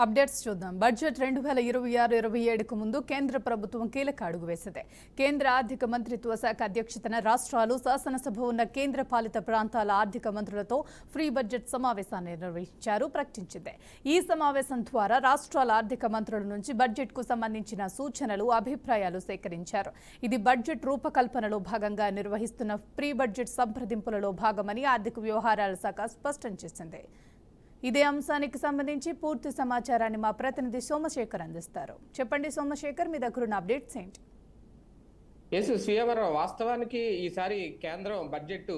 Updates చూద్దాం. Budget 2026-27కు ముందు కేంద్ర ప్రభుత్వం కీలక అడుగు వేసింది. కేంద్ర ఆర్థిక మంత్రిత్వ శాఖ అధ్యక్షతన రాష్ట్రాలు, శాసనసభ ఉన్న కేంద్ర పాలిత ప్రాంతాల ఆర్థిక మంత్రులతో ఫ్రీ బడ్జెట్ సమావేశాన్ని ప్రకటించింది. ఈ సమావేశం ద్వారా రాష్ట్రాల ఆర్థిక మంత్రుల నుంచి బడ్జెట్కు సంబంధించిన సూచనలు, అభిప్రాయాలు సేకరించారు. ఇది బడ్జెట్ రూపకల్పనలో భాగంగా నిర్వహిస్తున్న ప్రీ బడ్జెట్ సంప్రదింపులలో భాగమని ఆర్థిక వ్యవహారాల శాఖ స్పష్టం చేసింది. ఇదే అంశానికి సంబంధించి పూర్తి సమాచారాన్ని మా ప్రతినిధి సోమశేఖర్ అందిస్తారు. చెప్పండి సోమశేఖర్, మీ దగ్గర ఉన్న అప్డేట్స్ ఏంటి? వాస్తవానికి ఈసారి కేంద్రం బడ్జెట్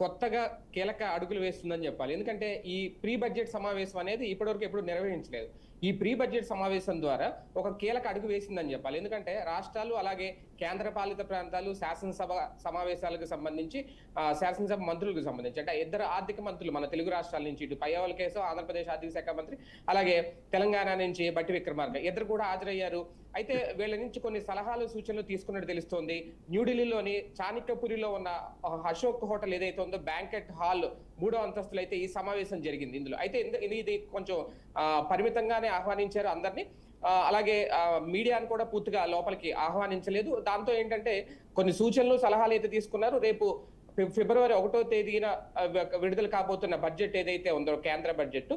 కొత్తగా కీలక అడుగులు వేస్తుందని చెప్పాలి. ఎందుకంటే ఈ ప్రీ బడ్జెట్ సమావేశం అనేది ఇప్పటివరకు ఎప్పుడు నిర్వహించలేదు. ఈ ప్రీ బడ్జెట్ సమావేశం ద్వారా ఒక కీలక అడుగు వేసిందని చెప్పాలి. ఎందుకంటే రాష్ట్రాలు అలాగే కేంద్ర పాలిత ప్రాంతాలు శాసనసభ సమావేశాలకు సంబంధించి శాసనసభ మంత్రులకు సంబంధించి అంటే ఇద్దరు ఆర్థిక మంత్రులు మన తెలుగు రాష్ట్రాల నుంచి ఇటు పయ్యావుల కేశవ్ ఆంధ్రప్రదేశ్ ఆర్థిక శాఖ మంత్రి, అలాగే తెలంగాణ నుంచి బట్టి విక్రమార్క ఇద్దరు కూడా హాజరయ్యారు. అయితే వీళ్ళ నుంచి కొన్ని సలహాలు, సూచనలు తీసుకున్నట్టు తెలుస్తోంది. న్యూఢిల్లీలోని చాణక్యపురిలో ఉన్న అశోక్ హోటల్ ఏదైతే ఉందో బ్యాంకెట్ హాల్ 3వ అంతస్తులో అయితే ఈ సమావేశం జరిగింది. ఇందులో అయితే ఇది కొంచెం పరిమితంగానే ఆహ్వానించారు అందరినీ. అలాగే మీడియాను కూడా పూర్తిగా లోపలికి ఆహ్వానించలేదు. దాంతో ఏంటంటే కొన్ని సూచనలు, సలహాలు అయితే తీసుకున్నారు. రేపు ఫిబ్రవరి 1వ తేదీన విడుదల కాబోతున్న బడ్జెట్ ఏదైతే ఉందో కేంద్ర బడ్జెట్,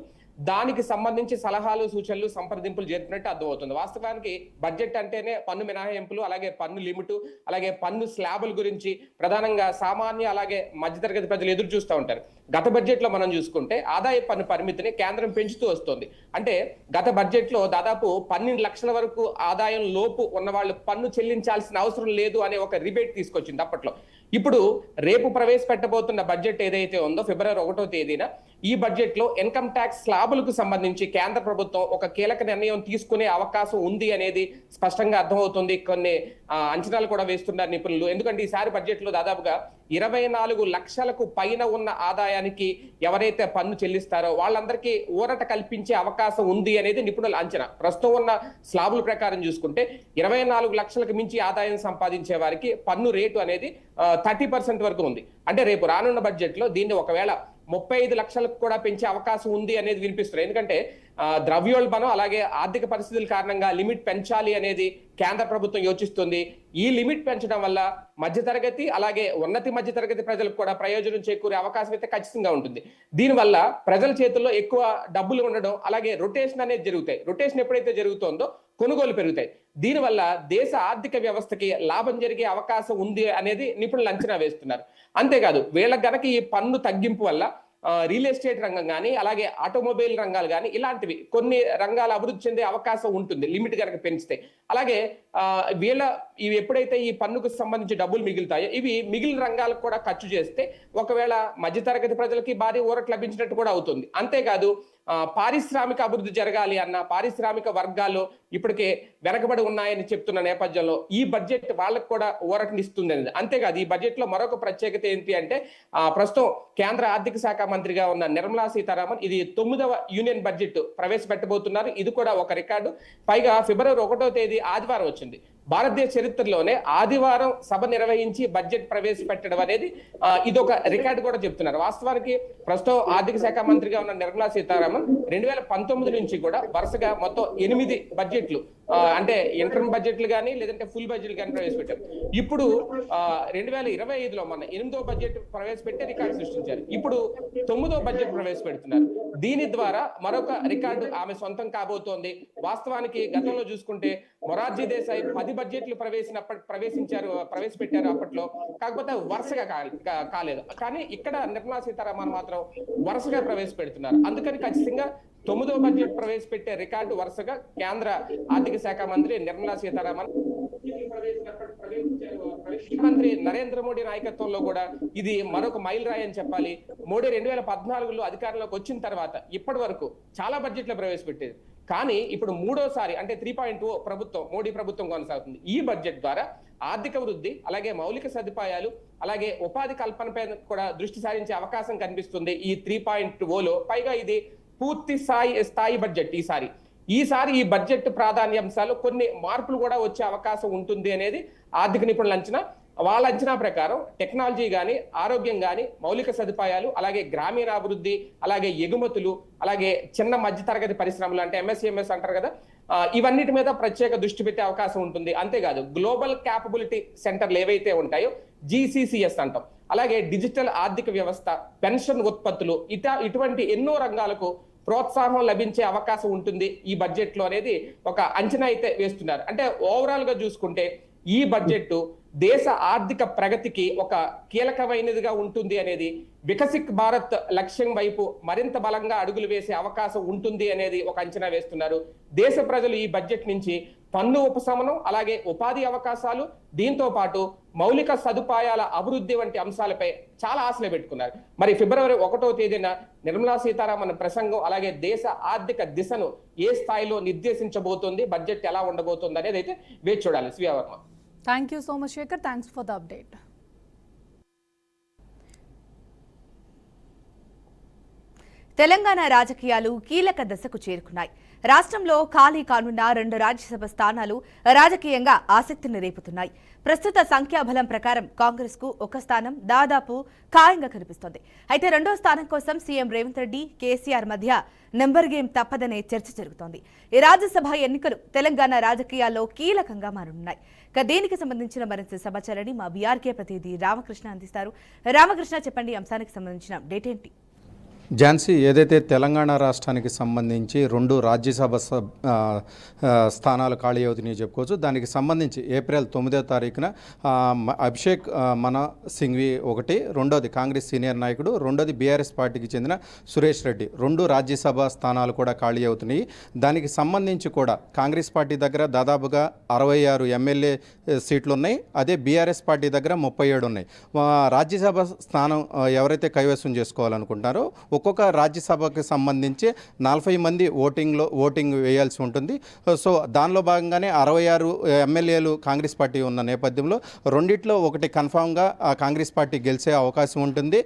దానికి సంబంధించి సలహాలు, సూచనలు, సంప్రదింపులు జరిపినట్టు అర్థమవుతుంది. వాస్తవానికి బడ్జెట్ అంటేనే పన్ను మినహాయింపులు, అలాగే పన్ను లిమిటు, అలాగే పన్ను స్లాబుల గురించి ప్రధానంగా సామాన్య అలాగే మధ్యతరగతి ప్రజలు ఎదురు చూస్తూ ఉంటారు. గత బడ్జెట్ లో మనం చూసుకుంటే ఆదాయ పన్ను పరిమితిని కేంద్రం పెంచుతూ వస్తుంది. అంటే గత బడ్జెట్ లో దాదాపు 12 లక్షల వరకు ఆదాయం లోపు ఉన్న వాళ్ళు పన్ను చెల్లించాల్సిన అవసరం లేదు అనే ఒక రిబేట్ తీసుకొచ్చింది అప్పట్లో. ఇప్పుడు రేపు ప్రవేశపెట్టబోతున్న బడ్జెట్ ఏదైతే ఉందో ఫిబ్రవరి 1వ తేదీన ఈ బడ్జెట్ లో ఇన్కమ్ ట్యాక్స్ స్లాబులకు సంబంధించి కేంద్ర ప్రభుత్వం ఒక కీలక నిర్ణయం తీసుకునే అవకాశం ఉంది అనేది స్పష్టంగా అర్థమవుతుంది. కొన్ని అంచనాలు కూడా వేస్తున్నారు నిపుణులు. ఎందుకంటే ఈసారి బడ్జెట్ లో దాదాపుగా 24 లక్షలకు పైన ఉన్న ఆదాయానికి ఎవరైతే పన్ను చెల్లిస్తారో వాళ్ళందరికీ ఊరట కల్పించే అవకాశం ఉంది అనేది నిపుణుల అంచనా. ప్రస్తుతం ఉన్న స్లాబుల ప్రకారం చూసుకుంటే 24 లక్షలకు మించి ఆదాయం సంపాదించే వారికి పన్ను రేటు అనేది 30% వరకు ఉంది. అంటే రేపు రానున్న బడ్జెట్ లో దీన్ని ఒకవేళ 35 లక్షలకు కూడా పెంచే అవకాశం ఉంది అనేది వినిపిస్తుంది. ఎందుకంటే ద్రవ్యోల్బణం అలాగే ఆర్థిక పరిస్థితుల కారణంగా లిమిట్ పెంచాలి అనేది కేంద్ర ప్రభుత్వం యోచిస్తుంది. ఈ లిమిట్ పెంచడం వల్ల మధ్యతరగతి అలాగే ఉన్నతి మధ్యతరగతి ప్రజలకు కూడా ప్రయోజనం చేకూరే అవకాశం అయితే ఖచ్చితంగా ఉంటుంది. దీనివల్ల ప్రజల చేతుల్లో ఎక్కువ డబ్బులు ఉండడం, అలాగే రొటేషన్ అనేది జరుగుతాయి. రొటేషన్ ఎప్పుడైతే జరుగుతుందో కొనుగోలు పెరుగుతాయి. దీనివల్ల దేశ ఆర్థిక వ్యవస్థకి లాభం జరిగే అవకాశం ఉంది అనేది నిపుణులు అంచనా వేస్తున్నారు. అంతేకాదు వీళ్ళకి గనక ఈ పన్ను తగ్గింపు వల్ల రియల్ ఎస్టేట్ రంగం కానీ అలాగే ఆటోమొబైల్ రంగాలు కానీ ఇలాంటివి కొన్ని రంగాలు అభివృద్ధి చెందే అవకాశం ఉంటుంది లిమిట్ కనుక పెంచితే. అలాగే ఇవి ఎప్పుడైతే ఈ పన్నుకు సంబంధించి డబ్బులు మిగులుతాయో ఇవి మిగిలిన రంగాలకు కూడా ఖర్చు చేస్తే ఒకవేళ మధ్యతరగతి ప్రజలకి భారీ ఊరట లభించినట్టు కూడా అవుతుంది. అంతేకాదు పారిశ్రామిక అభివృద్ధి జరగాలి అన్న పారిశ్రామిక వర్గాల్లో ఇప్పటికే వెనకబడి ఉన్నాయని చెప్తున్న నేపథ్యంలో ఈ బడ్జెట్ వాళ్ళకు కూడా ఊరటనిస్తుంది అనేది. అంతేకాదు ఈ బడ్జెట్ లో మరొక ప్రత్యేకత ఏంటి అంటే ప్రస్తుతం కేంద్ర ఆర్థిక శాఖ మంత్రిగా ఉన్న నిర్మలా సీతారామన్ ఇది 9వ యూనియన్ బడ్జెట్ ప్రవేశపెట్టబోతున్నారు. ఇది కూడా ఒక రికార్డు. పైగా ఫిబ్రవరి 1వ తేదీ ఆదివారం వచ్చింది. భారతదేశ చరిత్రలోనే ఆదివారం సభ నిర్వహించి బడ్జెట్ ప్రవేశపెట్టడం అనేది ఇదొక రికార్డు కూడా చెప్తున్నారు. వాస్తవానికి ప్రస్తుతం ఆర్థిక శాఖ మంత్రిగా ఉన్న నిర్మలా సీతారామన్ 2019 నుంచి కూడా వరుసగా మొత్తం 8 బడ్జెట్లు అంటే ఇంటర్మ్ బడ్జెట్లు కానీ లేదంటే ఫుల్ బడ్జెట్లు కానీ ప్రవేశపెట్టారు. ఇప్పుడు 2025లో మన 8వ బడ్జెట్ ప్రవేశపెట్టి రికార్డు సృష్టించారు. ఇప్పుడు 9వ బడ్జెట్ ప్రవేశపెడుతున్నారు. దీని ద్వారా మరొక రికార్డు ఆమె సొంతం కాబోతోంది. వాస్తవానికి గతంలో చూసుకుంటే మొరార్జీ దేశాయ్ 10 బడ్జెట్లు ప్రవేశపెట్టారు అప్పట్లో. కాకపోతే వరుసగా కాలేదు. కానీ ఇక్కడ నిర్మలా సీతారామన్ మాత్రం వరుసగా ప్రవేశపెడుతున్నారు. అందుకని ఖచ్చితంగా 9వ బడ్జెట్ ప్రవేశపెట్టే రికార్డు వరుసగా కేంద్ర ఆర్థిక శాఖ మంత్రి నిర్మలా సీతారామన్ ప్రధానమంత్రి నరేంద్ర మోడీ నాయకత్వంలో కూడా ఇది మరొక మైల్ రాయి అని చెప్పాలి. మోడీ 2014లో అధికారంలోకి వచ్చిన తర్వాత ఇప్పటి వరకు చాలా బడ్జెట్లు ప్రవేశపెట్టేది. కానీ ఇప్పుడు 3వసారి అంటే 3.0 ప్రభుత్వం మోడీ ప్రభుత్వం కొనసాగుతుంది. ఈ బడ్జెట్ ద్వారా ఆర్థిక వృద్ధి అలాగే మౌలిక సదుపాయాలు అలాగే ఉపాధి కల్పనపై కూడా దృష్టి సారించే అవకాశం కనిపిస్తుంది ఈ 3.0లో. పైగా ఇది పూర్తి స్థాయి బడ్జెట్. ఈసారి ఈ బడ్జెట్ ప్రాధాన్యాంశాలు కొన్ని మార్పులు కూడా వచ్చే అవకాశం ఉంటుంది అనేది ఆర్థిక నిపుణుల అంచనా. వాళ్ళ అంచనా ప్రకారం టెక్నాలజీ కానీ, ఆరోగ్యం కానీ, మౌలిక సదుపాయాలు, అలాగే గ్రామీణాభివృద్ధి, అలాగే ఎగుమతులు, అలాగే చిన్న మధ్య తరగతి పరిశ్రమలు అంటే ఎంఎస్ఎంఎస్ అంటారు కదా, ఇవన్నిటి మీద ప్రత్యేక దృష్టి పెట్టే అవకాశం ఉంటుంది. అంతేకాదు గ్లోబల్ క్యాపబిలిటీ సెంటర్లు ఏవైతే ఉంటాయో GCCS అంటాం, అలాగే డిజిటల్ ఆర్థిక వ్యవస్థ, పెన్షన్ ఉత్పత్తులు, ఇటువంటి ఎన్నో రంగాలకు ప్రోత్సాహం లభించే అవకాశం ఉంటుంది ఈ బడ్జెట్ లో అనేది ఒక అంచనా అయితే వేస్తున్నారు. అంటే ఓవరాల్ గా చూసుకుంటే ఈ బడ్జెట్ దేశ ఆర్థిక ప్రగతికి ఒక కీలకమైనదిగా ఉంటుంది అనేది, వికసిత్ భారత్ లక్ష్యం వైపు మరింత బలంగా అడుగులు వేసే అవకాశం ఉంటుంది అనేది ఒక అంచనా వేస్తున్నారు. దేశ ప్రజలు ఈ బడ్జెట్ నుంచి పన్ను ఉపశమనం, అలాగే ఉపాధి అవకాశాలు, దీంతో పాటు మౌలిక సదుపాయాల అభివృద్ధి వంటి అంశాలపై చాలా ఆశలు పెట్టుకున్నారు. మరి ఫిబ్రవరి 1వ తేదీన నిర్మలా సీతారామన్ ప్రసంగం, అలాగే దేశ ఆర్థిక దిశను ఏ స్థాయిలో నిర్దేశించబోతోంది, బడ్జెట్ ఎలా ఉండబోతోంది అనేది అయితే వేచి చూడాలి. Srivarma. Thank you so much, Shekhar. Thanks for the update. Telangana రాజకీయాలు కీలక దశకు చేరుకున్నాయి. రాష్ట్రంలో ఖాళీ కానున్న 2 రాజ్యసభ స్థానాలు రాజకీయంగా ఆసక్తిని రేపుతున్నాయి. ప్రస్తుత సంఖ్యాబలం ప్రకారం కాంగ్రెస్ కు ఒక స్థానం దాదాపు ఖాయంగా కనిపిస్తోంది. అయితే 2వ స్థానం కోసం సీఎం రేవంత్ రెడ్డి, కేసీఆర్ మధ్య నెంబర్ గేమ్ తప్పదనే చర్చ జరుగుతోంది. ఈ రాజ్యసభ ఎన్నికలు తెలంగాణ రాజకీయాల్లో కీలకంగా మారనున్నాయి. దీనికి సంబంధించిన మరింత సమాచారాన్ని మా బీఆర్కే ప్రతినిధి రామకృష్ణ అందిస్తారు. రామకృష్ణ, చెప్పండి, అంశానికి సంబంధించిన అప్డేట్ ఏంటి? ఝాన్సీ, ఏదైతే తెలంగాణ రాష్ట్రానికి సంబంధించి 2 రాజ్యసభ స్థానాలు ఖాళీ అవుతున్నాయో చెప్పుకోవచ్చు. దానికి సంబంధించి ఏప్రిల్ 9వ తారీఖున అభిషేక్ మన సింఘ్వి ఒకటి, రెండోది కాంగ్రెస్ సీనియర్ నాయకుడు, రెండోది బీఆర్ఎస్ పార్టీకి చెందిన సురేష్ రెడ్డి, 2 రాజ్యసభ స్థానాలు కూడా ఖాళీ అవుతున్నాయి. దానికి సంబంధించి కూడా కాంగ్రెస్ పార్టీ దగ్గర దాదాపుగా 66 ఎమ్మెల్యే సీట్లు ఉన్నాయి. అదే బీఆర్ఎస్ పార్టీ దగ్గర 37 ఉన్నాయి. రాజ్యసభ స్థానం ఎవరైతే కైవసం చేసుకోవాలనుకుంటారో ఒక్కొక్క రాజ్యసభకి సంబంధించి 40 మంది ఓటింగ్ వేయాల్సి ఉంటుంది. సో దానిలో భాగంగానే 66 ఎమ్మెల్యేలు కాంగ్రెస్ పార్టీ ఉన్న నేపథ్యంలో రెండిట్లో ఒకటి కన్ఫామ్గా కాంగ్రెస్ పార్టీ గెలిచే అవకాశం ఉంటుంది.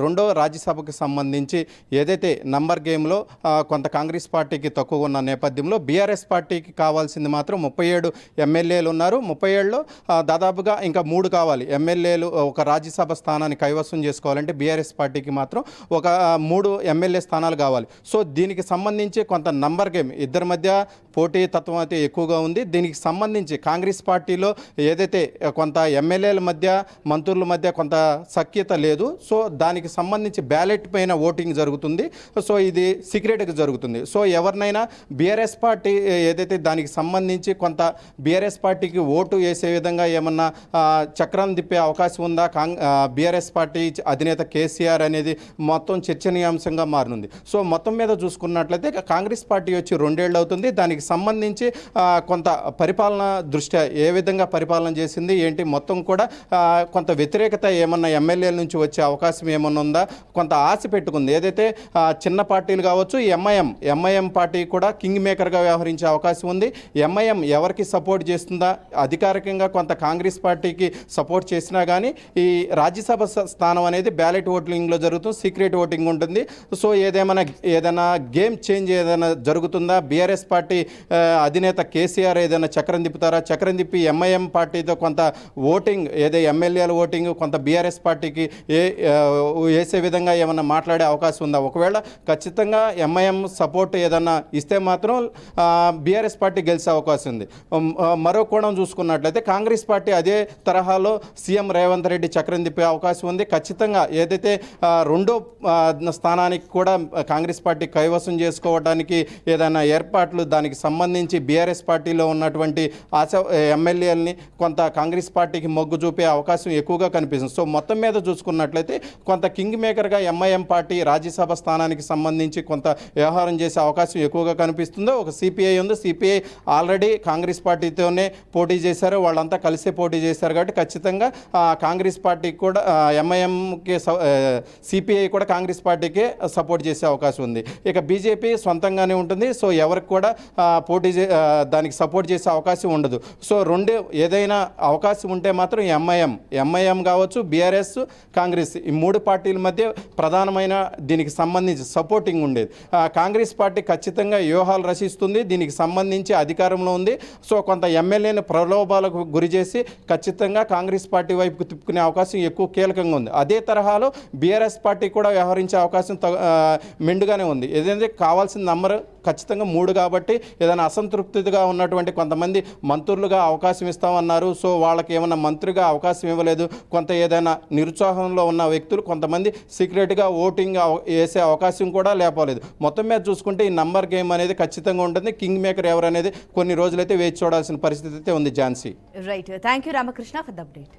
రెండో రాజ్యసభకు సంబంధించి ఏదైతే నంబర్ గేమ్లో కొంత కాంగ్రెస్ పార్టీకి తక్కువ ఉన్న నేపథ్యంలో బీఆర్ఎస్ పార్టీకి కావాల్సింది మాత్రం 37 ఎమ్మెల్యేలు ఉన్నారు. 37లో దాదాపుగా ఇంకా 3 కావాలి ఎమ్మెల్యేలు ఒక రాజ్యసభ స్థానాన్ని కైవసం చేసుకోవాలంటే బీఆర్ఎస్ పార్టీకి మాత్రం ఒక 3 ఎమ్మెల్యే స్థానాలు కావాలి. సో దీనికి సంబంధించి కొంత నంబర్ గేమ్, ఇద్దరి మధ్య పోటీ తత్వం అయితే ఎక్కువగా ఉంది. దీనికి సంబంధించి కాంగ్రెస్ పార్టీలో ఏదైతే కొంత ఎమ్మెల్యేల మధ్య, మంత్రుల మధ్య కొంత సఖ్యత లేదు. సో దానికి సంబంధించి బ్యాలెట్ పైన ఓటింగ్ జరుగుతుంది. సో ఇది సీక్రెట్గా జరుగుతుంది. సో ఎవరినైనా బీఆర్ఎస్ పార్టీ ఏదైతే దానికి సంబంధించి కొంత బీఆర్ఎస్ పార్టీకి ఓటు వేసే విధంగా ఏమన్నా చక్రం తిప్పే అవకాశం ఉందా? బీఆర్ఎస్ పార్టీ అధినేత కేసీఆర్ అనేది మొత్తం చర్చనీయాంశంగా మారనుంది. సో మొత్తం మీద చూసుకున్నట్లయితే కాంగ్రెస్ పార్టీ వచ్చి 2 ఏళ్ళు అవుతుంది. దానికి సంబంధించి కొంత పరిపాలన దృష్ట్యా ఏ విధంగా పరిపాలన చేసింది ఏంటి మొత్తం కూడా కొంత వ్యతిరేకత ఏమన్నా ఎమ్మెల్యేల నుంచి వచ్చే అవకాశం ఏమన్నా ఉందా? కొంత ఆశ పెట్టుకుంది. ఏదైతే చిన్న పార్టీలు కావచ్చు, ఎంఐఎం పార్టీ కూడా కింగ్ మేకర్గా వ్యవహరించే అవకాశం ఉంది. ఎంఐఎం ఎవరికి సపోర్ట్ చేస్తుందా? అధికారికంగా కొంత కాంగ్రెస్ పార్టీకి సపోర్ట్ చేసినా కానీ ఈ రాజ్యసభ స్థానం అనేది బ్యాలెట్ ఓటింగ్లో జరుగుతుంది, సీక్రెట్ ఓటింగ్ ఉంటుంది. సో ఏదైనా గేమ్ చేంజ్ ఏదైనా జరుగుతుందా? బీఆర్ఎస్ పార్టీ అధినేత కేసీఆర్ ఏదైనా చక్రం తిప్పుతారా? చక్రం తిప్పి ఎంఐఎం పార్టీతో కొంత ఓటింగ్ ఎమ్మెల్యేల ఓటింగ్ కొంత బీఆర్ఎస్ పార్టీకి వేసే విధంగా ఏమన్నా మాట్లాడే అవకాశం ఉందా? ఒకవేళ ఖచ్చితంగా ఎంఐఎం సపోర్ట్ ఏదన్నా ఇస్తే మాత్రం బీఆర్ఎస్ పార్టీ గెలిచే అవకాశం ఉంది. మరో కోణం చూసుకున్నట్లయితే కాంగ్రెస్ పార్టీ అదే తరహాలో సీఎం రేవంత్ రెడ్డి చక్రం తిప్పే అవకాశం ఉంది. ఖచ్చితంగా ఏదైతే 2వ స్థానానికి కూడా కాంగ్రెస్ పార్టీ కైవసం చేసుకోవడానికి ఏదైనా ఏర్పాట్లు, దానికి సంబంధించి బీఆర్ఎస్ పార్టీలో ఉన్నటువంటి ఎమ్మెల్యేలని కొంత కాంగ్రెస్ పార్టీకి మొగ్గు చూపే అవకాశం ఎక్కువగా కనిపిస్తుంది. సో మొత్తం మీద చూసుకున్నట్లయితే కొంత కింగ్ మేకర్గా ఎంఐఎం పార్టీ రాజ్యసభ స్థానానికి సంబంధించి కొంత వ్యవహారం చేసే అవకాశం ఎక్కువగా కనిపిస్తుందో. ఒక సిపిఐ ఉంది. సిపిఐ ఆల్రెడీ కాంగ్రెస్ పార్టీతోనే పోటీ చేశారు, వాళ్ళంతా కలిసే పోటీ చేశారు. కాబట్టి ఖచ్చితంగా కాంగ్రెస్ పార్టీకి కూడా ఎంఐఎంకి సిపిఐ కూడా కాంగ్రెస్ పార్టీకే సపోర్ట్ చేసే అవకాశం ఉంది. ఇక బీజేపీ సొంతంగానే ఉంటుంది. సో ఎవరికి కూడా దానికి సపోర్ట్ చేసే అవకాశం ఉండదు. సో ఏదైనా అవకాశం ఉంటే మాత్రం ఎంఐఎం కావచ్చు, బీఆర్ఎస్, కాంగ్రెస్, ఈ 3 పార్టీల మధ్య ప్రధానమైన దీనికి సంబంధించి సపోర్టింగ్ ఉండేది. కాంగ్రెస్ పార్టీ ఖచ్చితంగా వ్యూహాలు రచిస్తుంది, దీనికి సంబంధించి అధికారంలో ఉంది. సో కొంత ఎమ్మెల్యేని ప్రలోభాలకు గురి చేసి ఖచ్చితంగా కాంగ్రెస్ పార్టీ వైపుకు తిప్పుకునే అవకాశం ఎక్కువ కీలకంగా ఉంది. అదే తరహాలో బీఆర్ఎస్ పార్టీ కూడా వ్యవహరించే అవకాశం మెండుగానే ఉంది. ఏదైతే కావాల్సిన నంబర్ ఖచ్చితంగా 3 కాబట్టి ఏదైనా అసంతృప్తిగా ఉన్నటువంటి కొంతమంది మంత్రులుగా అవకాశం ఇస్తామన్నారు. సో వాళ్ళకి ఏమైనా మంత్రిగా అవకాశం ఇవ్వలేదు. కొంత ఏదైనా నిరుత్సాహంలో ఉన్న వ్యక్తులు కొంతమంది సీక్రెట్గా ఓటింగ్ వేసే అవకాశం కూడా లేపలేదు. మొత్తం మీద చూసుకుంటే ఈ నంబర్ గేమ్ అనేది ఖచ్చితంగా ఉంటుంది. కింగ్ మేకర్ ఎవరు అనేది కొన్ని రోజులైతే వేచి చూడాల్సిన పరిస్థితి అయితే ఉంది. Jhansi. Right, thank you Ramakrishna for the update.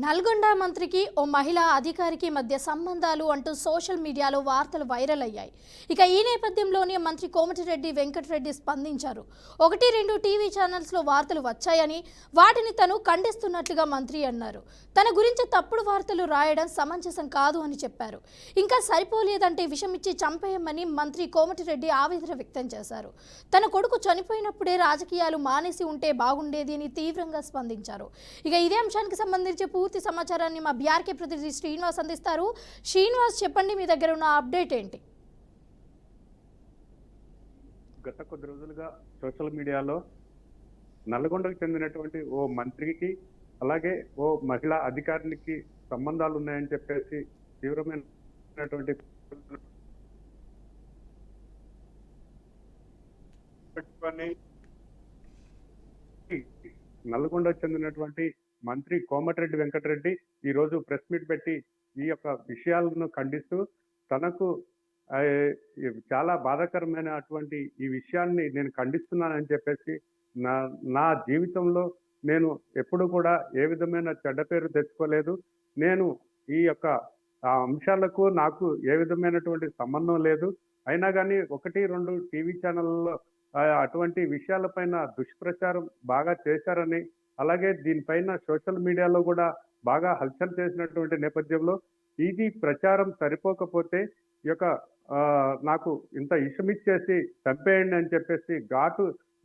Nalgonda మంత్రికి ఓ మహిళా అధికారికి మధ్య సంబంధాలు అంటూ సోషల్ మీడియాలో వార్తలు వైరల్ అయ్యాయి. ఇక ఈ నేపథ్యంలోనే మంత్రి కోమటిరెడ్డి వెంకటరెడ్డి స్పందించారు. 1-2 టీవీ ఛానల్స్లో వార్తలు వచ్చాయని వాటిని తను ఖండిస్తున్నట్లుగా మంత్రి అన్నారు. తన గురించి తప్పుడు వార్తలు రాయడం సమంజసం కాదు అని చెప్పారు. ఇంకా సరిపోలేదంటే విషమిచ్చి చంపేయమని మంత్రి కోమటిరెడ్డి ఆవేదన వ్యక్తం చేశారు. తన కొడుకు చనిపోయినప్పుడే రాజకీయాలు మానేసి ఉంటే బాగుండేది అని తీవ్రంగా స్పందించారు. ఇక ఇదే అంశానికి సంబంధించి పూర్తి సమాచారాన్ని మా బీఆర్కే ప్రతినిధి శ్రీనివాస్ అందిస్తారు. శ్రీనివాస్, చెప్పండి, మీ దగ్గర ఉన్న అప్డేట్ ఏంటి? గత కొద్ది రోజులుగా సోషల్ మీడియాలో నల్గొండకు చెందినటువంటి ఓ మంత్రికి అలాగే ఓ మహిళా అధికారికి సంబంధాలు ఉన్నాయని చెప్పేసి తీవ్రమైనటువంటి నల్గొండకు చెందినటువంటి మంత్రి కోమటిరెడ్డి వెంకటరెడ్డి ఈ రోజు ప్రెస్ మీట్ పెట్టి ఈ యొక్క విషయాలను ఖండిస్తూ తనకు చాలా బాధాకరమైనటువంటి ఈ విషయాన్ని నేను ఖండిస్తున్నానని చెప్పేసి నా జీవితంలో నేను ఎప్పుడు కూడా ఏ విధమైన చెడ్డ పేరు తెచ్చుకోలేదు. నేను ఈ యొక్క అంశాలకు నాకు ఏ విధమైనటువంటి సంబంధం లేదు. అయినా కానీ 1-2 టీవీ ఛానళ్ళలో అటువంటి విషయాలపైన దుష్ప్రచారం బాగా చేశారని, అలాగే దీనిపైన సోషల్ మీడియాలో కూడా బాగా హల్చల్ చేసినటువంటి నేపథ్యంలో ఇది ప్రచారం సరిపోకపోతే ఈ యొక్క నాకు ఇంత ఇషమిచ్చేసి చంపేయండి అని చెప్పేసి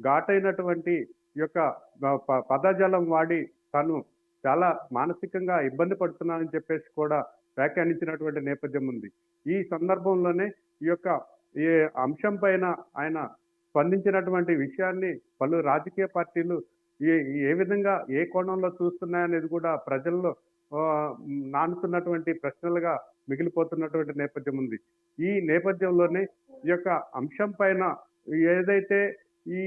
ఘాటైనటువంటి ఈ యొక్క పదజాలం వాడి తను చాలా మానసికంగా ఇబ్బంది పడుతున్నానని చెప్పేసి కూడా వ్యాఖ్యానించినటువంటి నేపథ్యం ఉంది. ఈ సందర్భంలోనే ఈ అంశం పైన ఆయన స్పందించినటువంటి విషయాన్ని పలు రాజకీయ పార్టీలు ఏ విధంగా ఏ కోణంలో చూస్తున్నాయనేది కూడా ప్రజల్లో నానుతున్నటువంటి ప్రశ్నలుగా మిగిలిపోతున్నటువంటి నేపథ్యం ఉంది. ఈ నేపథ్యంలోనే ఈ యొక్క అంశం పైన ఏదైతే ఈ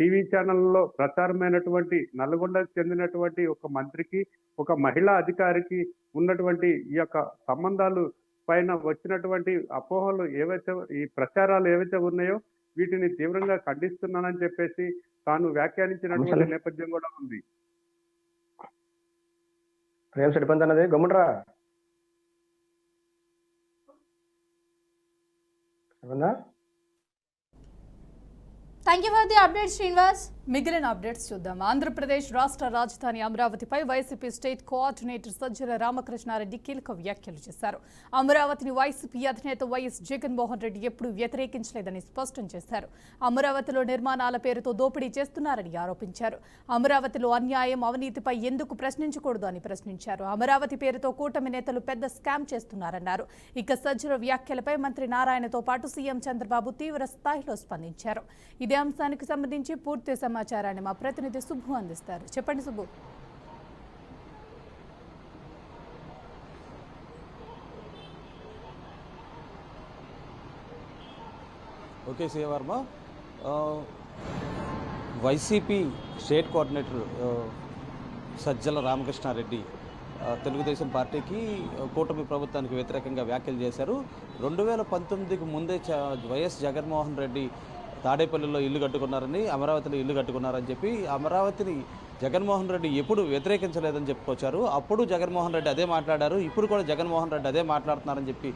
టీవీ ఛానల్లో ప్రచారమైనటువంటి నల్గొండకు చెందినటువంటి ఒక మంత్రికి ఒక మహిళా అధికారికి ఉన్నటువంటి ఈ యొక్క సంబంధాలు పైన వచ్చినటువంటి అపోహలు ఏవైతే ఈ ప్రచారాలు ఏవైతే ఉన్నాయో వీటిని తీవ్రంగా ఖండిస్తున్నానని చెప్పేసి తాను వ్యాఖ్యానించినటువంటి నేపథ్యం కూడా ఉంది. ప్రేమ సరిపోయింది అన్నది గమ్ముండ్రా thank you for the update Srinivas. మిగిలిన అప్డేట్స్ చూద్దాం. ఆంధ్రప్రదేశ్ రాష్ట్ర రాజధాని అమరావతిపై వైసీపీ స్టేట్ కోఆర్డినేటర్ సజ్జల రామకృష్ణారెడ్డి కీలక వ్యాఖ్యలు చేశారు. అమరావతిని వైసీపీ అధినేత వైఎస్ జగన్మోహన్ రెడ్డి ఎప్పుడూ వ్యతిరేకించలేదని స్పష్టం చేశారు. అమరావతిలో నిర్మాణాల పేరుతో దోపిడీ చేస్తున్నారని ఆరోపించారు. అమరావతిలో అన్యాయం, అవినీతిపై ఎందుకు ప్రశ్నించకూడదు అని ప్రశ్నించారు. అమరావతి పేరుతో కూటమి నేతలు పెద్ద స్కామ్ చేస్తున్నారన్నారు. ఇక సజ్జల వ్యాఖ్యలపై మంత్రి నారాయణతో పాటు సీఎం చంద్రబాబు తీవ్ర స్థాయిలో స్పందించారు. ఇదే అంశానికి సంబంధించి పూర్తి సమాచారాన్ని మా ప్రతినిధి సుబ్బు అందిస్తారు. చెప్పండి Subbu. Okay Siva Varma, YCP state coordinator Sajjala Ramakrishna Reddy Telugu Desam పార్టీకి కూటమి ప్రభుత్వానికి వ్యతిరేకంగా వ్యాఖ్యలు చేశారు. 2019కి ముందే వైఎస్ జగన్మోహన్ రెడ్డి తాడేపల్లిలో ఇల్లు కట్టుకున్నారని, అమరావతిలో ఇల్లు కట్టుకున్నారని చెప్పి అమరావతిని జగన్మోహన్ రెడ్డి ఎప్పుడు వ్యతిరేకించలేదని చెప్పుకొచ్చారు. అప్పుడు జగన్మోహన్ రెడ్డి అదే మాట్లాడారు, ఇప్పుడు కూడా జగన్మోహన్ రెడ్డి అదే మాట్లాడుతున్నారని చెప్పి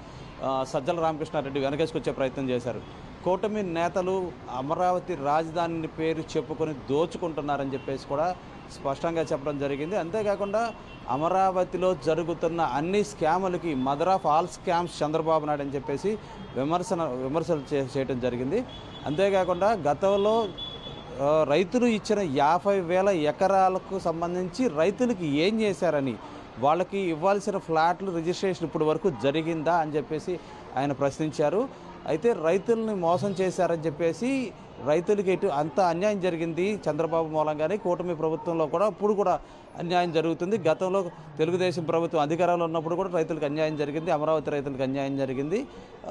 సజ్జల రామకృష్ణారెడ్డి వెనకేసుకొచ్చే ప్రయత్నం చేశారు. కూటమి నేతలు అమరావతి రాజధాని పేరు చెప్పుకొని దోచుకుంటున్నారని చెప్పేసి కూడా స్పష్టంగా చెప్పడం జరిగింది. అంతేకాకుండా అమరావతిలో జరుగుతున్న అన్ని స్కాములకి mother of all scams Chandrababu Naidu అని చెప్పేసి విమర్శలు చేయడం జరిగింది. అంతేకాకుండా గతంలో రైతులు ఇచ్చిన 50,000 ఎకరాలకు సంబంధించి రైతులకి ఏం చేశారని, వాళ్ళకి ఇవ్వాల్సిన ఫ్లాట్లు రిజిస్ట్రేషన్ ఇప్పటి వరకు జరిగిందా అని చెప్పేసి ఆయన ప్రశ్నించారు. అయితే రైతుల్ని మోసం చేశారని చెప్పేసి రైతులకి అంత అన్యాయం జరిగింది చంద్రబాబు మూలంగానే. కూటమి ప్రభుత్వంలో కూడా ఇప్పుడు కూడా అన్యాయం జరుగుతుంది. గతంలో తెలుగుదేశం ప్రభుత్వం అధికారంలో ఉన్నప్పుడు కూడా రైతులకు అన్యాయం జరిగింది, అమరావతి రైతులకు అన్యాయం జరిగింది.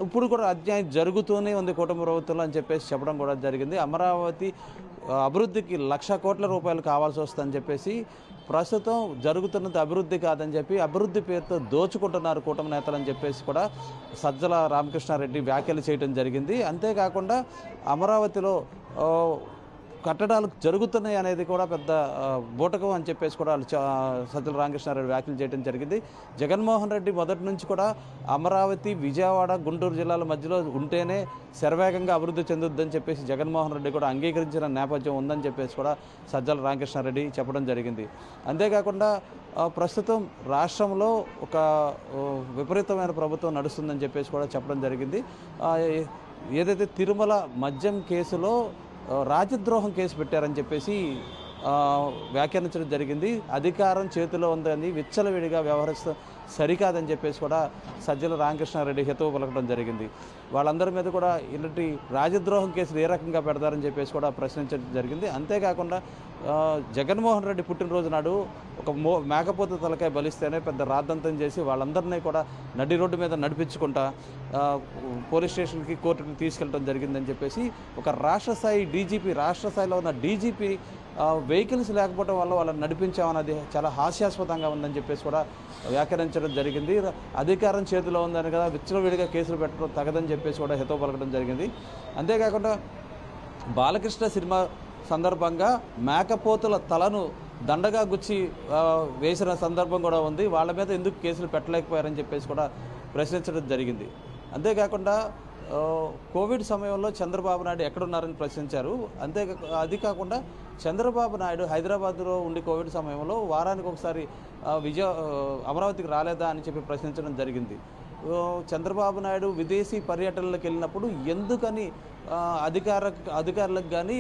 ఇప్పుడు కూడా అన్యాయం జరుగుతూనే ఉంది కూటమి ప్రభుత్వంలో అని చెప్పేసి చెప్పడం కూడా జరిగింది. అమరావతి అభివృద్ధికి 1,00,000 కోట్ల రూపాయలు కావాల్సి వస్తుందని చెప్పేసి, ప్రస్తుతం జరుగుతున్నది అభివృద్ధి కాదని చెప్పి అభివృద్ధి పేరుతో దోచుకుంటున్నారు కూటమి నేతలని చెప్పేసి కూడా సజ్జల రామకృష్ణారెడ్డి వ్యాఖ్యలు చేయడం జరిగింది. అంతేకాకుండా అమరావతిలో కట్టడాలు జరుగుతున్నాయి అనేది కూడా పెద్ద బూటకం అని చెప్పేసి కూడా సజ్జల రామకృష్ణారెడ్డి వ్యాఖ్యలు చేయడం జరిగింది. జగన్మోహన్ రెడ్డి మొదటి నుంచి కూడా అమరావతి, విజయవాడ, గుంటూరు జిల్లాల మధ్యలో ఉంటేనే శరవేగంగా అభివృద్ధి చెందుద్దని చెప్పేసి జగన్మోహన్ రెడ్డి కూడా అంగీకరించిన నేపథ్యం ఉందని చెప్పేసి కూడా సజ్జల రామకృష్ణారెడ్డి చెప్పడం జరిగింది. అంతేకాకుండా ప్రస్తుతం రాష్ట్రంలో ఒక విపరీతమైన ప్రభుత్వం నడుస్తుందని చెప్పేసి కూడా చెప్పడం జరిగింది. ఏదైతే తిరుమల మద్యం కేసులో రాజద్రోహం కేసు పెట్టారని చెప్పేసి వ్యాఖ్యానించడం జరిగింది. అధికారం చేతిలో ఉందని విచ్చలవిడిగా వ్యవహరిస్తూ సరికాదని చెప్పేసి కూడా సజ్జల రామకృష్ణారెడ్డి హితవు పలకడం జరిగింది. వాళ్ళందరి మీద కూడా ఇలాంటి రాజద్రోహం కేసులు ఏ రకంగా పెడతారని చెప్పేసి కూడా ప్రశ్నించడం జరిగింది. అంతేకాకుండా జగన్మోహన్ రెడ్డి పుట్టినరోజు నాడు ఒక మేకపోత తలకాయ బలిస్తేనే పెద్ద రాద్దంతం చేసి వాళ్ళందరినీ కూడా నడి రోడ్డు మీద నడిపించుకుంటా పోలీస్ స్టేషన్కి, కోర్టుకి తీసుకెళ్ళడం జరిగిందని చెప్పేసి ఒక రాష్ట్ర స్థాయి డీజీపీ, రాష్ట్ర స్థాయిలో ఉన్న డీజీపీ వెహికల్స్ లేకపోవడం వల్ల వాళ్ళని నడిపించామన్నది చాలా హాస్యాస్పదంగా ఉందని చెప్పేసి కూడా వ్యాఖ్యానించడం జరిగింది. అధికారం చేతిలో ఉందని కదా విచ్చలవిడిగా కేసులు పెట్టడం తగదని చెప్పేసి కూడా హితవు పలకడం జరిగింది. అంతేకాకుండా బాలకృష్ణ సినిమా సందర్భంగా మేకపోతుల తలను దండగా గుచ్చి వేసిన సందర్భం కూడా ఉంది. వాళ్ళ మీద ఎందుకు కేసులు పెట్టలేకపోయారని చెప్పేసి కూడా ప్రశ్నించడం జరిగింది. అంతేకాకుండా కోవిడ్ సమయంలో చంద్రబాబు నాయుడు ఎక్కడున్నారని ప్రశ్నించారు. అది కాకుండా చంద్రబాబు నాయుడు హైదరాబాద్లో ఉండి కోవిడ్ సమయంలో వారానికి ఒకసారి అమరావతికి రాలేదా అని చెప్పి ప్రశ్నించడం జరిగింది. చంద్రబాబు నాయుడు విదేశీ పర్యటనలకు వెళ్ళినప్పుడు ఎందుకని అధికారులకు కానీ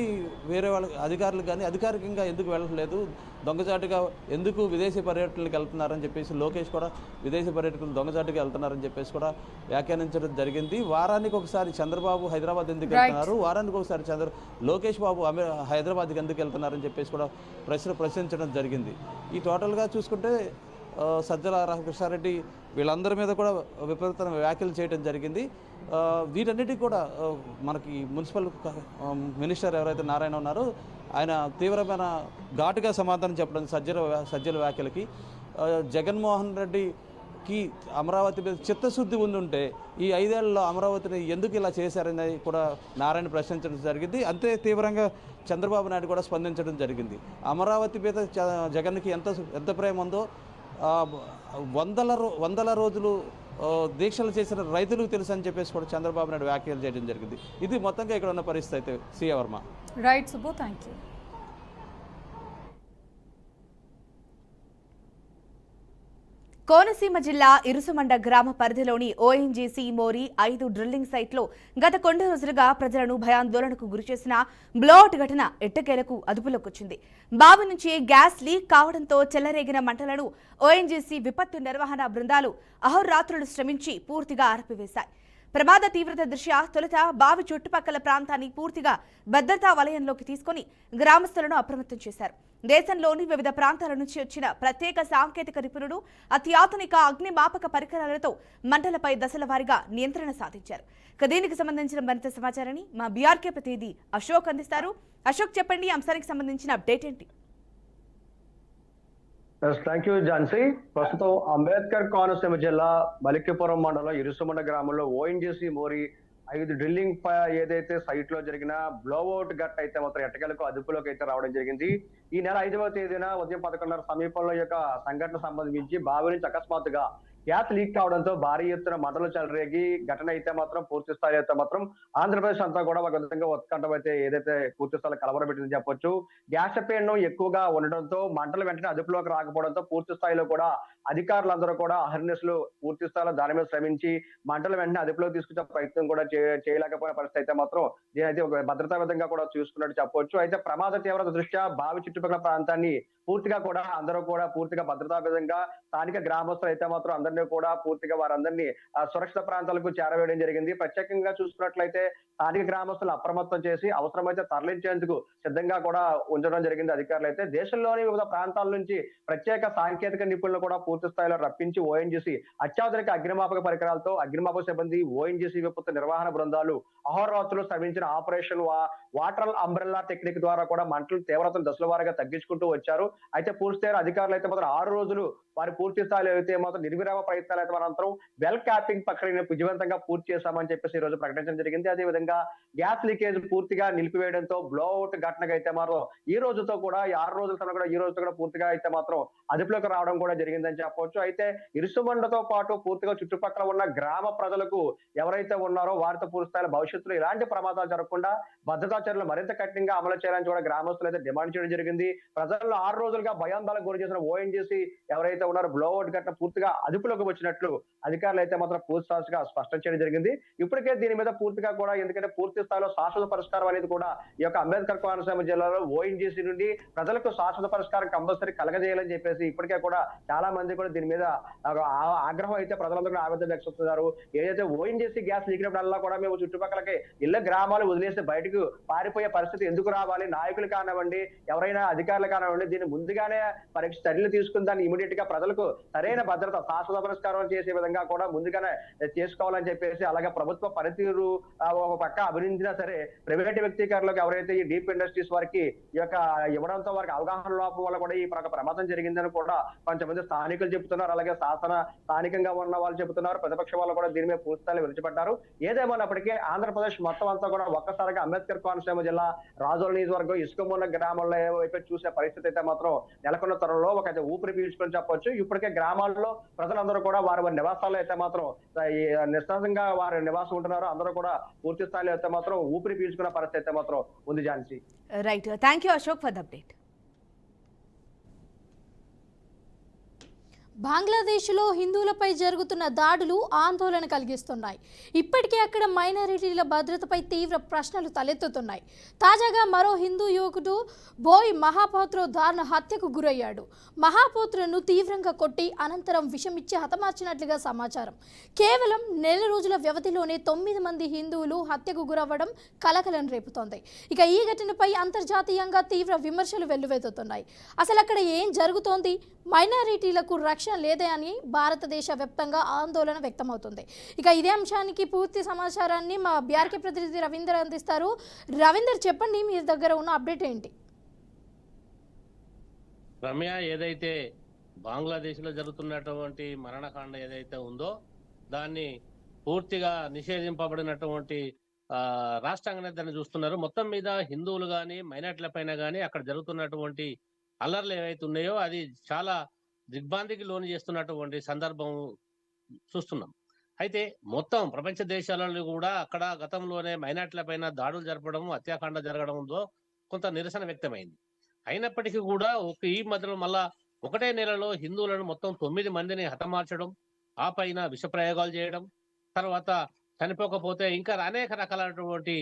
వేరే వాళ్ళ అధికారులకు కానీ అధికారికంగా ఎందుకు వెళ్ళట్లేదు, దొంగచాటుగా ఎందుకు విదేశీ పర్యటనలకు వెళ్తున్నారని చెప్పేసి లోకేష్ కూడా విదేశీ పర్యటకులు దొంగచాటుగా వెళ్తున్నారని చెప్పేసి కూడా వ్యాఖ్యానించడం జరిగింది. వారానికి ఒకసారి చంద్రబాబు హైదరాబాద్ ఎందుకు వెళ్తున్నారు, వారానికి ఒకసారి లోకేష్ బాబు హైదరాబాద్కి ఎందుకు వెళ్తున్నారని చెప్పేసి కూడా ప్రశ్నించడం జరిగింది. ఈ టోటల్గా చూసుకుంటే సజ్జల రామకృష్ణారెడ్డి వీళ్ళందరి మీద కూడా విపరీతమైన వ్యాఖ్యలు చేయడం జరిగింది. వీటన్నిటికీ కూడా మనకి మున్సిపల్ మినిస్టర్ ఎవరైతే నారాయణ ఉన్నారో ఆయన తీవ్రమైన ఘాటుగా సమాధానం చెప్పడం సజ్జల వ్యాఖ్యలకి. జగన్మోహన్ రెడ్డికి అమరావతి మీద చిత్తశుద్ధి ఉండుంటే ఈ 5 ఏళ్లలో అమరావతిని ఎందుకు ఇలా చేశారని కూడా నారాయణ ప్రశ్నించడం జరిగింది. అంతే తీవ్రంగా చంద్రబాబు నాయుడు కూడా స్పందించడం జరిగింది. అమరావతి మీద జగన్కి ఎంత ప్రేమ ఉందో వందల రోజులు దీక్షలు చేసిన రైతులకు తెలుసు అని చెప్పేసి కూడా చంద్రబాబు నాయుడు వ్యాఖ్యలు చేయడం జరిగింది. ఇది మొత్తంగా ఇక్కడ ఉన్న పరిస్థితి అయితే CA Varma. Right Subbu, thank you. Konaseema జిల్లా ఇరుసుమండ గ్రామ పరిధిలోని ఓఎన్జీసీ మోరీ 5 డ్రిల్లింగ్ సైట్లో గత కొన్ని రోజులుగా ప్రజలను భయాందోళనకు గురిచేసిన బ్లోఅవుట్ ఘటన ఎట్టకేలకు అదుపులోకి వచ్చింది. బావి నుంచి గ్యాస్ లీక్ కావడంతో చెలరేగిన మంటలను ఓఎన్జీసీ విపత్తు నిర్వహణ బృందాలు అహోరాత్రులు శ్రమించి పూర్తిగా ఆర్పివేశాయి. ప్రమాద తీవ్రత దృష్ట్యా తొలుత బావి చుట్టుపక్కల ప్రాంతాన్ని పూర్తిగా భద్రతా వలయంలోకి తీసుకుని గ్రామస్తులను అప్రమత్తం చేశారు. దేశంలోని వివిధ ప్రాంతాల నుంచి వచ్చిన ప్రత్యేక సాంకేతిక నిపుణులు అత్యాధునిక అగ్నిమాపక పరికరాలతో మంటలపై దశల వారీగా నియంత్రణ సాధించారు. దీనికి సంబంధించిన మరింత సమాచారాన్ని మా బీఆర్కే ప్రతినిధి అశోక్ అందిస్తారు. అశోక్, చెప్పండి, అంశానికి సంబంధించిన అప్డేట్ ఏంటి? Thank you Jhansi. ప్రస్తుతం అంబేద్కర్ కోనసీమ జిల్లా మలిక్కిపురం మండలం ఇరుసుమండ గ్రామంలో ఓఎన్జీసీ మోరీ 5 డ్రిల్లింగ్ ఏదైతే సైట్ లో జరిగిన బ్లోఅవుట్ గట్ అయితే మాత్రం ఎట్టకేలకు అదుపులోకి అయితే రావడం జరిగింది. ఈ నెల 5వ తేదీన ఉదయం 11:30 సమీపంలో ఈ యొక్క సంఘటన సంబంధించి బావి నుంచి అకస్మాత్తుగా గ్యాస్ లీక్ కావడంతో భారీ ఎత్తున మంటలు చెలరేగి ఘటన అయితే మాత్రం పూర్తి స్థాయి అయితే మాత్రం ఆంధ్రప్రదేశ్ అంతా కూడా ఒక విధంగా ఉత్కంఠం అయితే ఏదైతే పూర్తి స్థాయిలో కలవరపెట్టిందని చెప్పొచ్చు. గ్యాస్ పీడనం ఎక్కువగా ఉండడంతో మంటలు వెంటనే అదుపులోకి రాకపోవడంతో పూర్తి స్థాయిలో కూడా అధికారులందరూ కూడా అహర్నిశలు పూర్తి స్థాయిలో దాని మీద శ్రమించి మంటలు వెంటనే అదుపులోకి తీసుకొచ్చే ప్రయత్నం కూడా చేయలేకపోయిన పరిస్థితి అయితే మాత్రం దీనైతే ఒక భద్రతా విధంగా కూడా చూసుకున్నట్టు చెప్పొచ్చు. అయితే ప్రమాద తీవ్రత దృష్ట్యా బావి చుట్టుపక్కల ప్రాంతాన్ని పూర్తిగా కూడా అందరూ కూడా పూర్తిగా భద్రతా విధంగా స్థానిక గ్రామస్తులు అయితే మాత్రం అందరినీ కూడా పూర్తిగా వారందరినీ సురక్షిత ప్రాంతాలకు చేరవేయడం జరిగింది. ప్రత్యేకంగా చూసుకున్నట్లయితే స్థానిక గ్రామస్తులు అప్రమత్తం చేసి అవసరమైతే తరలించేందుకు సిద్ధంగా కూడా ఉంచడం జరిగింది. అధికారులు అయితే దేశంలోని వివిధ ప్రాంతాల నుంచి ప్రత్యేక సాంకేతిక నిపుణులు కూడా పూర్తి స్థాయిలో రప్పించి ఓఎన్జీసీ అత్యాధునిక అగ్నిమాపక పరికరాలతో అగ్నిమాపక సిబ్బంది ఓఎన్జీసీ విపత్తు నిర్వహణ బృందాలు అహోరాత్రులు శ్రమించిన ఆపరేషన్ వాటర్ అంబ్రెల్లా టెక్నిక్ ద్వారా కూడా మంటలు తీవ్రతను దశల వారీగా తగ్గించుకుంటూ వచ్చారు. అయితే పూర్తి స్థాయి అధికారులు అయితే మాత్రం 6 రోజులు వారి పూర్తి స్థాయిలో అయితే మాత్రం నిర్విరామ ప్రయత్నాలు అయితే అనంతరం వెల్ క్యాపింగ్ ప్రక్రియను విజయవంతంగా పూర్తి చేశామని చెప్పేసి ఈ రోజు ప్రకటించడం జరిగింది. అదే విధంగా గ్యాస్ లీకేజ్ పూర్తిగా నిలిపివేయడంతో బ్లోఅవుట్ ఘటనగా అయితే మాత్రం ఈ రోజుతో కూడా 6 రోజుల తర్వాత కూడా ఈ రోజుతో కూడా పూర్తిగా అయితే మాత్రం అదుపులోకి రావడం కూడా జరిగిందని చెప్పవచ్చు. అయితే ఇరుసుమండతో పాటు పూర్తిగా చుట్టుపక్కల ఉన్న గ్రామ ప్రజలకు ఎవరైతే ఉన్నారో వారితో పూర్తి స్థాయిలో భవిష్యత్తులో ఇలాంటి ప్రమాదాలు జరగకుండా భద్రతా చర్యలు మరింత కఠినంగా అమలు చేయాలని కూడా గ్రామస్తులు అయితే డిమాండ్ చేయడం జరిగింది. ప్రజల్లో 6 రోజులుగా భయాందోళనకు గురి చేసిన ఓఎన్జీసీ ఎవరైతే ఉన్నారో బ్లోఅవుట్ ఘటన పూర్తిగా అదుపులోకి వచ్చినట్లు అధికారులు అయితే మాత్రం పూర్తిగా స్పష్టం చేయడం జరిగింది. ఇప్పటికే దీని మీద పూర్తిగా కూడా ఎందుకంటే పూర్తి స్థాయిలో శాశ్వత పరిష్కారం అనేది కూడా ఈ యొక్క అంబేద్కర్ కోనసీమ జిల్లాలో ఓఎన్జీసీ నుండి ప్రజలకు శాశ్వత పరిష్కారం కంపల్సరీ కలగజేయాలని చెప్పేసి ఇప్పటికే కూడా చాలా మంది కూడా దీని మీద ఆగ్రహం అయితే ప్రజలందరూ ఆవేదన వ్యక్తిస్తున్నారు. ఏదైతే ఓఎన్జీసీ గ్యాస్ లీకినప్పుడల్లా కూడా మేము చుట్టుపక్కలకి ఇళ్ళ గ్రామాలు వదిలేసి బయటకు పారిపోయే పరిస్థితి ఎందుకు రావాలి? నాయకులు కానివ్వండి, ఎవరైనా అధికారులు కానివ్వండి, దీన్ని ముందుగానే పరీక్ష చర్యలు తీసుకుని దాన్ని ఇమీడియట్ గా ప్రజలకు సరైన భద్రత శాశ్వత పరిష్కారం చేసే విధంగా కూడా ముందుగానే చేసుకోవాలని చెప్పేసి అలాగే ప్రభుత్వ పనితీరు ఒక పక్క అభినందించినా సరే ప్రైవేట్ వ్యక్తీకరణలకు ఎవరైతే ఈ డీప్ ఇండస్ట్రీస్ వారికి ఈ యొక్క ఇవ్వడంతో వారికి అవగాహన లోపం వల్ల కూడా ఈ ప్రమాదం జరిగిందని కూడా కొంతమంది స్థానికులు చెబుతున్నారు. అలాగే స్థానికంగా ఉన్న వాళ్ళు చెబుతున్నారు. ప్రతిపక్ష వాళ్ళు కూడా దీని మీద పూర్తిస్థాయిలో విడిచిపడ్డారు. ఏదేమన్నప్పటికీ ఆంధ్రప్రదేశ్ మొత్తం అంతా కూడా ఒక్కసారిగా అంబేద్కర్ కోనసీమ జిల్లా రాజోల నియోజకవర్గం ఇసుకమూల గ్రామంలో వైపు చూసే పరిస్థితి అయితే మాత్రం నెలకొన్న తరంలో ఒక ఊపిరి పీల్చుకొని చెప్పొచ్చు. ఇప్పటికే గ్రామాల్లో ప్రజలందరూ కూడా వారి నివాసాల్లో అయితే మాత్రం నిశ్చితంగా వారి నివాసం ఉంటున్నారు. అందరూ కూడా పూర్తి స్థాయిలో అయితే మాత్రం ఊపిరి పీల్చుకున్న పరిస్థితి అయితే మాత్రం ఉంది. Jhansi, right, thank you Ashok for the update. బంగ్లాదేశ్లో హిందువులపై జరుగుతున్న దాడులు ఆందోళన కలిగిస్తున్నాయి. ఇప్పటికే అక్కడ మైనారిటీల భద్రతపై తీవ్ర ప్రశ్నలు తలెత్తుతున్నాయి. తాజాగా మరో హిందూ యువకుడు బోయ్ మహాపాత్రో దారుణ హత్యకు గురయ్యాడు. మహాపాత్రను తీవ్రంగా కొట్టి అనంతరం విషమిచ్చి హతమార్చినట్లుగా సమాచారం. కేవలం నెల రోజుల వ్యవధిలోనే 9 మంది హిందువులు హత్యకు గురవ్వడం కలకలం రేపుతోంది. ఇక ఈ ఘటనపై అంతర్జాతీయంగా తీవ్ర విమర్శలు వెల్లువెత్తుతున్నాయి. అసలు అక్కడ ఏం జరుగుతోంది? మైనారిటీలకు రక్షణ లేదే అని భారతదేశ వ్యాప్తంగా ఆందోళన వ్యక్తమవుతుంది. ఇక ఇదే అంశానికి పూర్తి సమాచారాన్ని మా బీఆర్కే ప్రతినిధి రవీందర్ అందిస్తారు. రవీందర్, చెప్పండి, మీ దగ్గర ఉన్న అప్డేట్ ఏంటి? రమ్య, ఏదైతే బంగ్లాదేశ్ లో జరుగుతున్నటువంటి మరణకాండ ఏదైతే ఉందో దాన్ని పూర్తిగా నిషేధింపబడినటువంటి రాష్ట్రంగానే దాన్ని చూస్తున్నారు. మొత్తం మీద హిందువులు కానీ మైనార్టీల పైన కానీ అక్కడ జరుగుతున్నటువంటి అల్లర్లు ఏవైతే ఉన్నాయో అది చాలా దిగ్భ్రాంతికి లోను చేస్తున్నటువంటి సందర్భం చూస్తున్నాం. అయితే మొత్తం ప్రపంచ దేశాలలో కూడా అక్కడ గతంలోనే మైనార్టీల పైన దాడులు జరపడం, హత్యాకాండ జరగడంతో కొంత నిరసన వ్యక్తమైంది. అయినప్పటికీ కూడా ఈ మధ్యలో మళ్ళా ఒకటే నెలలో హిందువులను మొత్తం 9 మందిని హతమార్చడం, ఆ పైన విష ప్రయోగాలు చేయడం, తర్వాత చనిపోకపోతే ఇంకా అనేక రకాలైనటువంటి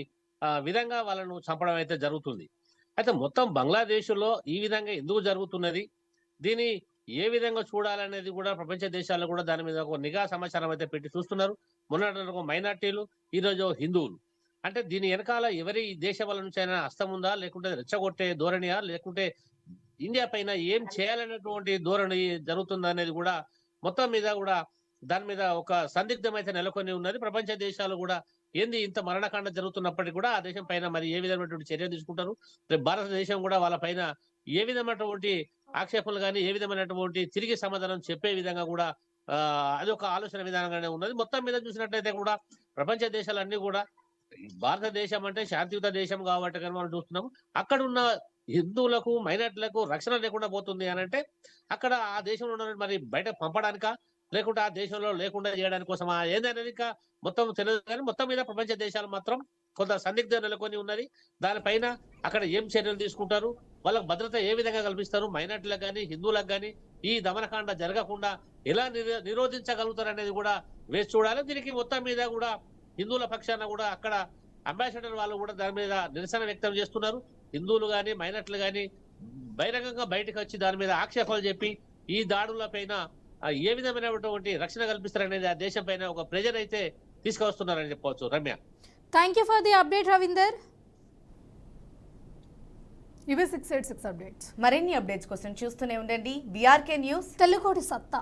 విధంగా వాళ్ళను చంపడం అయితే జరుగుతుంది. అయితే మొత్తం బంగ్లాదేశ్లో ఈ విధంగా ఎందుకు జరుగుతున్నది, దీని ఏ విధంగా చూడాలనేది కూడా ప్రపంచ దేశాల్లో కూడా దాని మీద ఒక నిఘా సమాచారం అయితే పెట్టి చూస్తున్నారు. మొన్నటి మైనార్టీలు, ఈరోజు హిందువులు. అంటే దీని వెనకాల ఎవరి దేశ వాళ్ళ నుంచి అయినా హస్తం ఉందా, లేకుంటే రెచ్చగొట్టే ధోరణియా, లేకుంటే ఇండియా పైన ఏం చేయాలనేటువంటి ధోరణి జరుగుతుందా అనేది కూడా మొత్తం మీద కూడా దాని మీద ఒక సందిగ్ధం అయితే నెలకొని ఉన్నది. ప్రపంచ దేశాలు కూడా ఏంది ఇంత మరణకాండ జరుగుతున్నప్పటికీ కూడా ఆ దేశం పైన మరి ఏ విధమైనటువంటి చర్య తీసుకుంటారు, రేపు భారతదేశం కూడా వాళ్ళ పైన ఏ విధమైనటువంటి ఆక్షేపణలు కానీ ఏ విధమైనటువంటి తిరిగి సమాధానం చెప్పే విధంగా కూడా అది ఒక ఆలోచన విధానంగానే ఉన్నది. మొత్తం మీద చూసినట్లయితే కూడా ప్రపంచ దేశాలన్నీ కూడా భారతదేశం అంటే శాంతియుత దేశం కాబట్టి కానీ మనం చూస్తున్నాము అక్కడ ఉన్న హిందువులకు మైనార్టీలకు రక్షణ లేకుండా పోతుంది అని అంటే అక్కడ ఆ దేశంలో ఉన్న మరి బయట పంపడానికా లేకుంటే ఆ దేశంలో లేకుండా చేయడానికి కోసమా ఏందనేది ఇంకా మొత్తం తెలియదు కానీ మొత్తం మీద ప్రపంచ దేశాలు మాత్రం కొంత సందిగ్ధం నెలకొని ఉన్నది. దానిపైన అక్కడ ఏం చర్యలు తీసుకుంటారు, వాళ్ళకి భద్రత ఏ విధంగా కల్పిస్తారు, మైనార్టీలకు కానీ హిందువులకు కానీ ఈ దమనకాండ జరగకుండా ఎలా నిరోధించగలుగుతారు అనేది కూడా వేసి చూడాలి. దీనికి మొత్తం మీద కూడా హిందువుల పక్షాన కూడా అక్కడ అంబాసిడర్ వాళ్ళు కూడా దాని మీద నిరసన వ్యక్తం చేస్తున్నారు. హిందువులు కానీ మైనార్టీలు కానీ బహిరంగంగా బయటకు వచ్చి దాని మీద ఆక్షేపాలు చెప్పి ఈ దాడుల పైన ఏ విధమైనటువంటి రక్షణ కల్పిస్తారనేది ఆ దేశం పైన ఒక ప్రెజర్ అయితే తీసుకొస్తున్నారని చెప్పవచ్చు. Ramya, thank you for the update Ravinder. ఇవే 686 అప్డేట్స్. మరిన్ని అప్డేట్స్ కోసం చూస్తూనే ఉండండి వీఆర్కే న్యూస్. తెలుగుకోటి సత్తా.